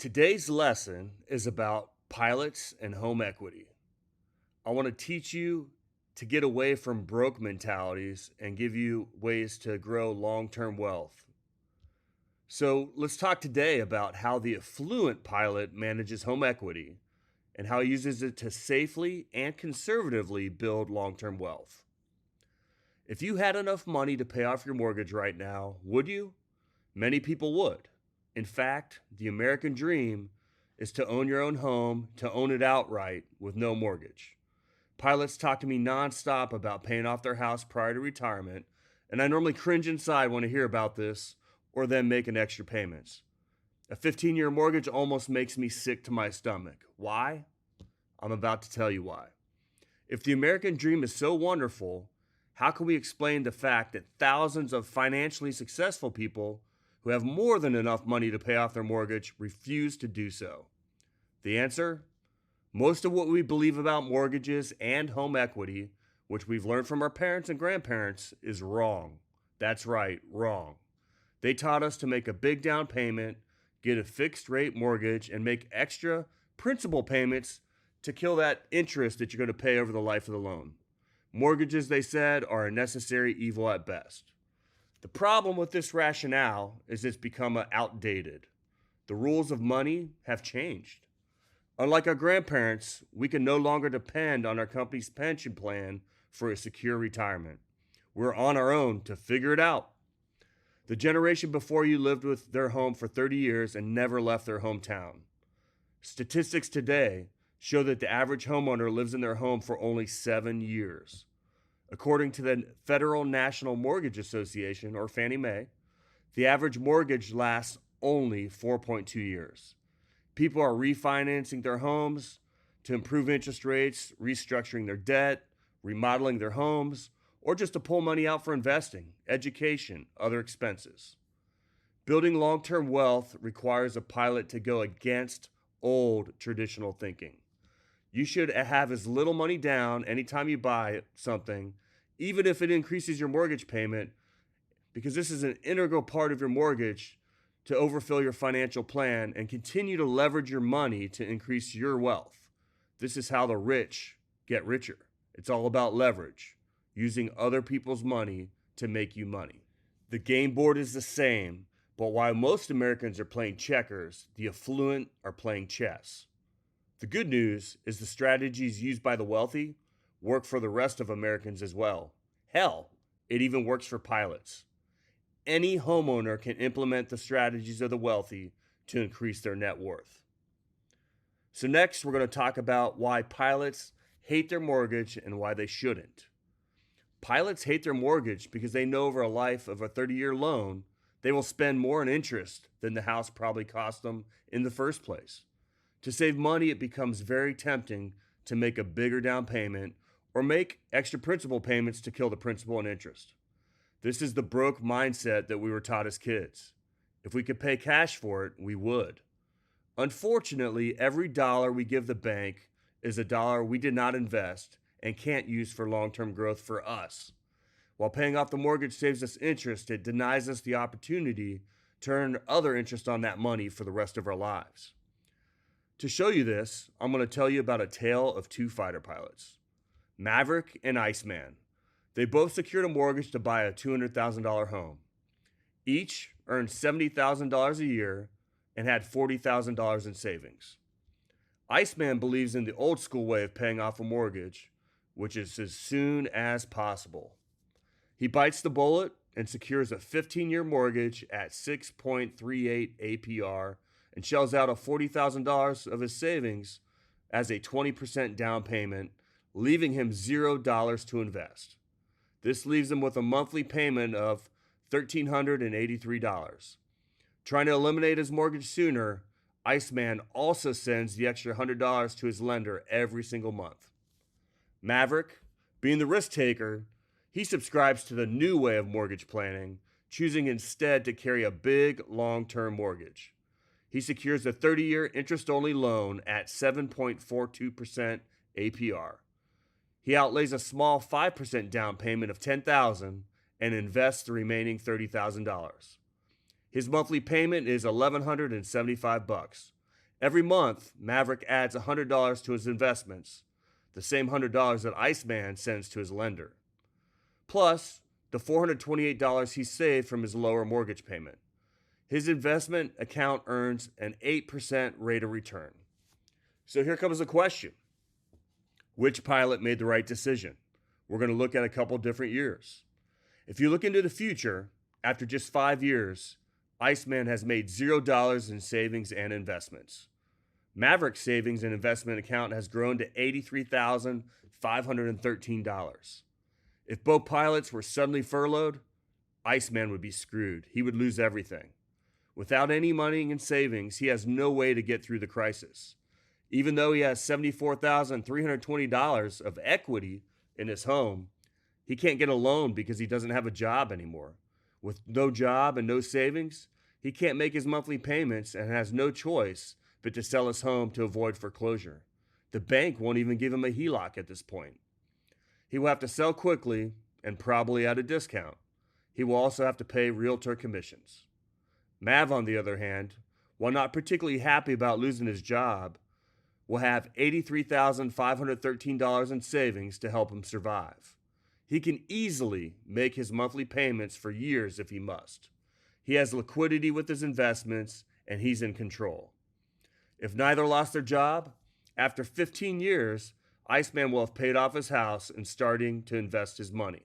Today's lesson is about pilots and home equity. I want to teach you to get away from broke mentalities and give you ways to grow long term wealth. So, let's talk today about how the affluent pilot manages home equity and how he uses it to safely and conservatively build long term wealth. If you had enough money to pay off your mortgage right now, would you? Many people would. In fact, the American dream is to own your own home, to own it outright with no mortgage. Pilots talk to me nonstop about paying off their house prior to retirement, and I normally cringe inside when I hear about this or them making extra payments. A 15-year mortgage almost makes me sick to my stomach. Why? I'm about to tell you why. If the American dream is so wonderful, how can we explain the fact that thousands of financially successful people who have more than enough money to pay off their mortgage refuse to do so? The answer? Most of what we believe about mortgages and home equity, which we've learned from our parents and grandparents, is wrong. That's right, wrong. They taught us to make a big down payment, get a fixed rate mortgage, and make extra principal payments to kill that interest that you're going to pay over the life of the loan. Mortgages, they said, are a necessary evil at best. The problem with this rationale is it's become outdated. The rules of money have changed. Unlike our grandparents, we can no longer depend on our company's pension plan for a secure retirement. We're on our own to figure it out. The generation before you lived with their home for 30 years and never left their hometown. Statistics today show that the average homeowner lives in their home for only 7 years. According to the Federal National Mortgage Association, or Fannie Mae, the average mortgage lasts only 4.2 years. People are refinancing their homes to improve interest rates, restructuring their debt, remodeling their homes, or just to pull money out for investing, education, other expenses. Building long-term wealth requires a pilot to go against old traditional thinking. You should have as little money down anytime you buy something, even if it increases your mortgage payment, because this is an integral part of your mortgage to overfill your financial plan and continue to leverage your money to increase your wealth. This is how the rich get richer. It's all about leverage, using other people's money to make you money. The game board is the same, but while most Americans are playing checkers, the affluent are playing chess. The good news is the strategies used by the wealthy work for the rest of Americans as well. Hell, it even works for pilots. Any homeowner can implement the strategies of the wealthy to increase their net worth. So next, we're going to talk about why pilots hate their mortgage and why they shouldn't. Pilots hate their mortgage because they know over a life of a 30-year loan, they will spend more in interest than the house probably cost them in the first place. To save money, it becomes very tempting to make a bigger down payment or make extra principal payments to kill the principal and interest. This is the broke mindset that we were taught as kids. If we could pay cash for it, we would. Unfortunately, every dollar we give the bank is a dollar we did not invest and can't use for long-term growth for us. While paying off the mortgage saves us interest, it denies us the opportunity to earn other interest on that money for the rest of our lives. To show you this, I'm going to tell you about a tale of two fighter pilots, Maverick and Iceman. They both secured a mortgage to buy a $200,000 home. Each earned $70,000 a year and had $40,000 in savings. Iceman believes in the old school way of paying off a mortgage, which is as soon as possible. He bites the bullet and secures a 15-year mortgage at 6.38 APR and shells out $40,000 of his savings as a 20% down payment, leaving him $0 to invest. This leaves him with a monthly payment of $1,383. Trying to eliminate his mortgage sooner, Iceman also sends the extra $100 to his lender every single month. Maverick, being the risk taker, he subscribes to the new way of mortgage planning, choosing instead to carry a big long-term mortgage. He secures a 30-year interest-only loan at 7.42% APR. He outlays a small 5% down payment of $10,000 and invests the remaining $30,000. His monthly payment is $1,175. Every month, Maverick adds $100 to his investments, the same $100 that Iceman sends to his lender, plus the $428 he saved from his lower mortgage payment. His investment account earns an 8% rate of return. So here comes the question. Which pilot made the right decision? We're going to look at a couple different years. If you look into the future, after just 5 years, Iceman has made $0 in savings and investments. Maverick's savings and investment account has grown to $83,513. If both pilots were suddenly furloughed, Iceman would be screwed. He would lose everything. Without any money in savings, he has no way to get through the crisis. Even though he has $74,320 of equity in his home, he can't get a loan because he doesn't have a job anymore. With no job and no savings, he can't make his monthly payments and has no choice but to sell his home to avoid foreclosure. The bank won't even give him a HELOC at this point. He will have to sell quickly and probably at a discount. He will also have to pay realtor commissions. Mav, on the other hand, while not particularly happy about losing his job, will have $83,513 in savings to help him survive. He can easily make his monthly payments for years if he must. He has liquidity with his investments, and he's in control. If neither lost their job, after 15 years, Iceman will have paid off his house and starting to invest his money.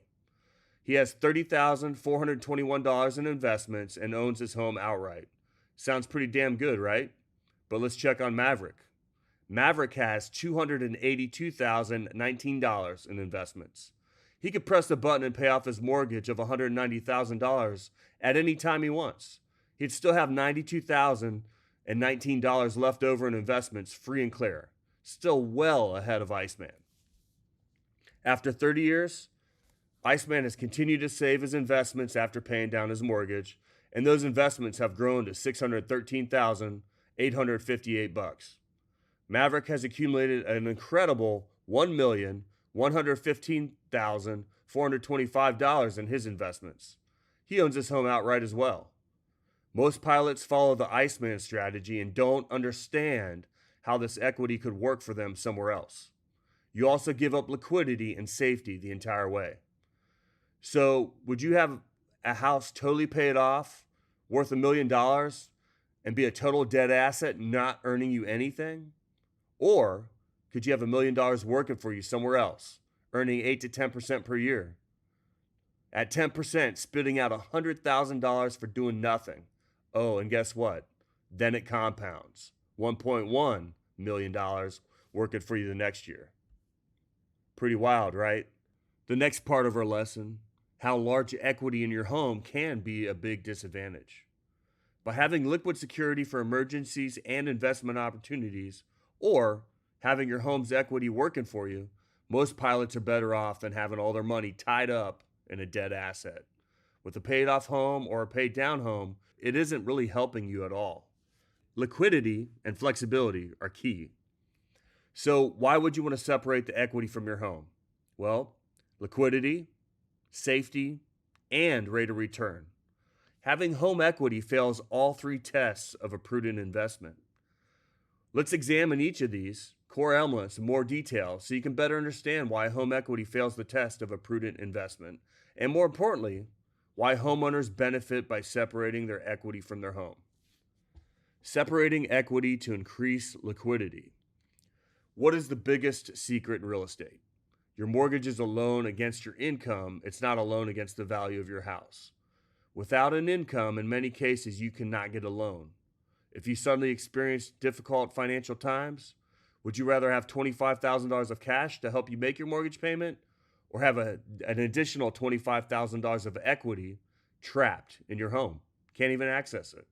He has $30,421 in investments and owns his home outright. Sounds pretty damn good, right? But let's check on Maverick. Maverick has $282,019 in investments. He could press the button and pay off his mortgage of $190,000 at any time he wants. He'd still have $92,019 left over in investments free and clear. Still well ahead of Iceman. After 30 years, Iceman has continued to save his investments after paying down his mortgage, and those investments have grown to $613,858. Maverick has accumulated an incredible $1,115,425 in his investments. He owns his home outright as well. Most pilots follow the Iceman strategy and don't understand how this equity could work for them somewhere else. You also give up liquidity and safety the entire way. So, would you have a house totally paid off, worth $1 million, and be a total dead asset, not earning you anything? Or could you have $1 million working for you somewhere else, earning 8 to 10% per year? At 10%, spitting out $100,000 for doing nothing. Oh, and guess what? Then it compounds. $1.1 million working for you the next year. Pretty wild, right? The next part of our lesson, how large equity in your home can be a big disadvantage. By having liquid security for emergencies and investment opportunities, or having your home's equity working for you, most pilots are better off than having all their money tied up in a dead asset. With a paid off home or a paid down home, it isn't really helping you at all. Liquidity and flexibility are key. So why would you want to separate the equity from your home? Well, liquidity, safety, and rate of return. Having home equity fails all three tests of a prudent investment. Let's examine each of these core elements in more detail so you can better understand why home equity fails the test of a prudent investment, and more importantly, why homeowners benefit by separating their equity from their home. Separating equity to increase liquidity. What is the biggest secret in real estate? Your mortgage is a loan against your income. It's not a loan against the value of your house. Without an income, in many cases, you cannot get a loan. If you suddenly experience difficult financial times, would you rather have $25,000 of cash to help you make your mortgage payment, or have an additional $25,000 of equity trapped in your home? Can't even access it.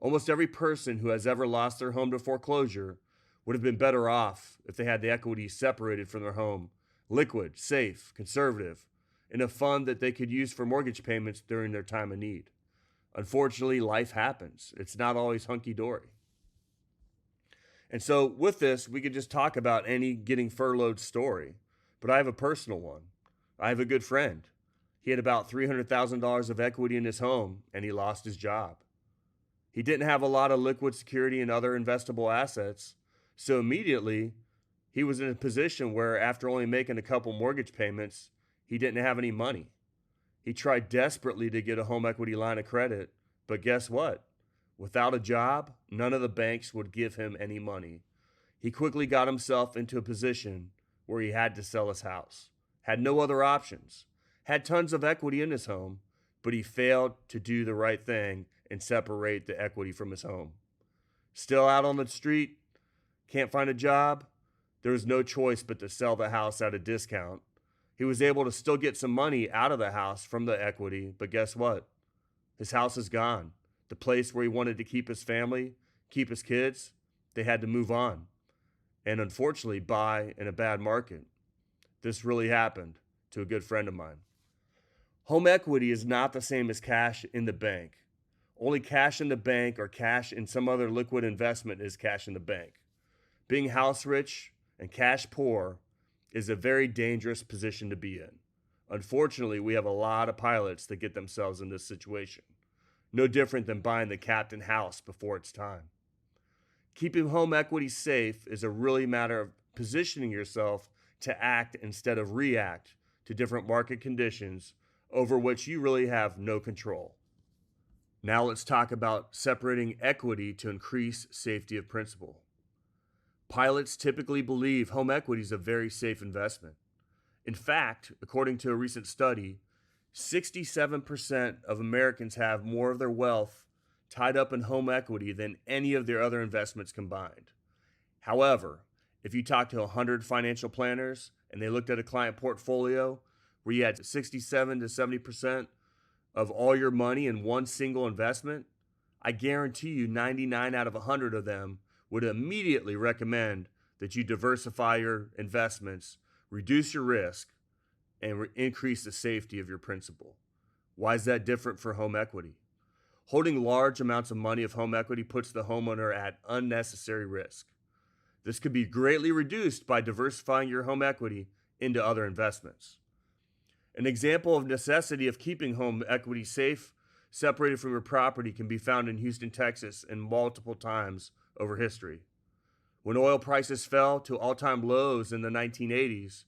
Almost every person who has ever lost their home to foreclosure would have been better off if they had the equity separated from their home, liquid, safe, conservative, in a fund that they could use for mortgage payments during their time of need. Unfortunately, life happens. It's not always hunky-dory. And so with this, we could just talk about any getting furloughed story, but I have a personal one. I have a good friend. He had about $300,000 of equity in his home, and he lost his job. He didn't have a lot of liquid security and other investable assets. So immediately, he was in a position where after only making a couple mortgage payments, he didn't have any money. He tried desperately to get a home equity line of credit, but guess what? Without a job, none of the banks would give him any money. He quickly got himself into a position where he had to sell his house, had no other options, had tons of equity in his home, but he failed to do the right thing and separate the equity from his home. Still out on the street, can't find a job, there was no choice but to sell the house at a discount. He was able to still get some money out of the house from the equity, but guess what? His house is gone. The place where he wanted to keep his family, keep his kids, they had to move on. And unfortunately, buy in a bad market. This really happened to a good friend of mine. Home equity is not the same as cash in the bank. Only cash in the bank or cash in some other liquid investment is cash in the bank. Being house rich and cash poor is a very dangerous position to be in. Unfortunately, we have a lot of pilots that get themselves in this situation. No different than buying the captain house before it's time. Keeping home equity safe is a really matter of positioning yourself to act instead of react to different market conditions over which you really have no control. Now let's talk about separating equity to increase safety of principal. Pilots typically believe home equity is a very safe investment. In fact, according to a recent study, 67% of Americans have more of their wealth tied up in home equity than any of their other investments combined. However, if you talk to 100 financial planners and they looked at a client portfolio where you had 67 to 70% of all your money in one single investment, I guarantee you 99 out of 100 of them would immediately recommend that you diversify your investments, reduce your risk, and increase the safety of your principal. Why is that different for home equity? Holding large amounts of money of home equity puts the homeowner at unnecessary risk. This could be greatly reduced by diversifying your home equity into other investments. An example of necessity of keeping home equity safe, separated from your property, can be found in Houston, Texas, and multiple times over history. When oil prices fell to all-time lows in the 1980s,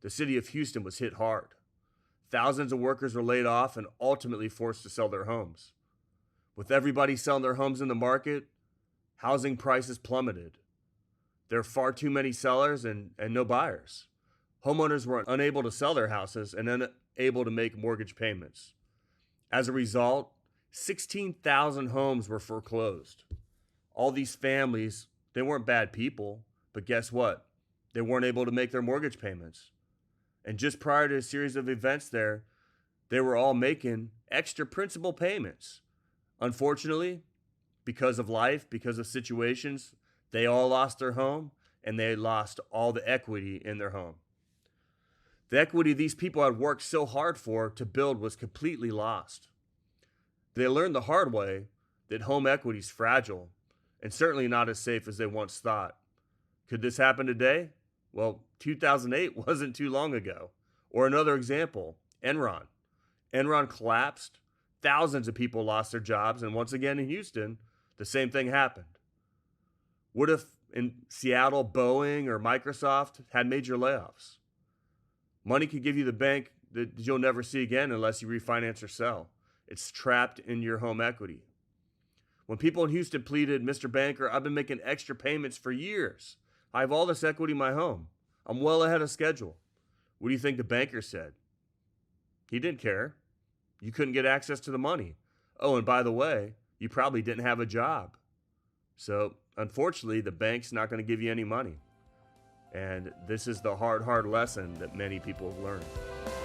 the city of Houston was hit hard. Thousands of workers were laid off and ultimately forced to sell their homes. With everybody selling their homes in the market, housing prices plummeted. There are far too many sellers and no buyers. Homeowners were unable to sell their houses and unable to make mortgage payments. As a result, 16,000 homes were foreclosed. All these families, they weren't bad people, but guess what? They weren't able to make their mortgage payments. And just prior to a series of events there, they were all making extra principal payments. Unfortunately, because of life, because of situations, they all lost their home and they lost all the equity in their home. The equity these people had worked so hard for to build was completely lost. They learned the hard way that home equity is fragile and certainly not as safe as they once thought. Could this happen today? Well, 2008 wasn't too long ago. Or another example, Enron. Enron collapsed. Thousands of people lost their jobs. And once again in Houston, the same thing happened. What if in Seattle, Boeing or Microsoft had major layoffs? Money could give you the bank that you'll never see again unless you refinance or sell. It's trapped in your home equity. When people in Houston pleaded, "Mr. Banker, I've been making extra payments for years. I have all this equity in my home. I'm well ahead of schedule." What do you think the banker said? He didn't care. You couldn't get access to the money. Oh, and by the way, you probably didn't have a job. So, unfortunately, the bank's not going to give you any money. And this is the hard lesson that many people have learned.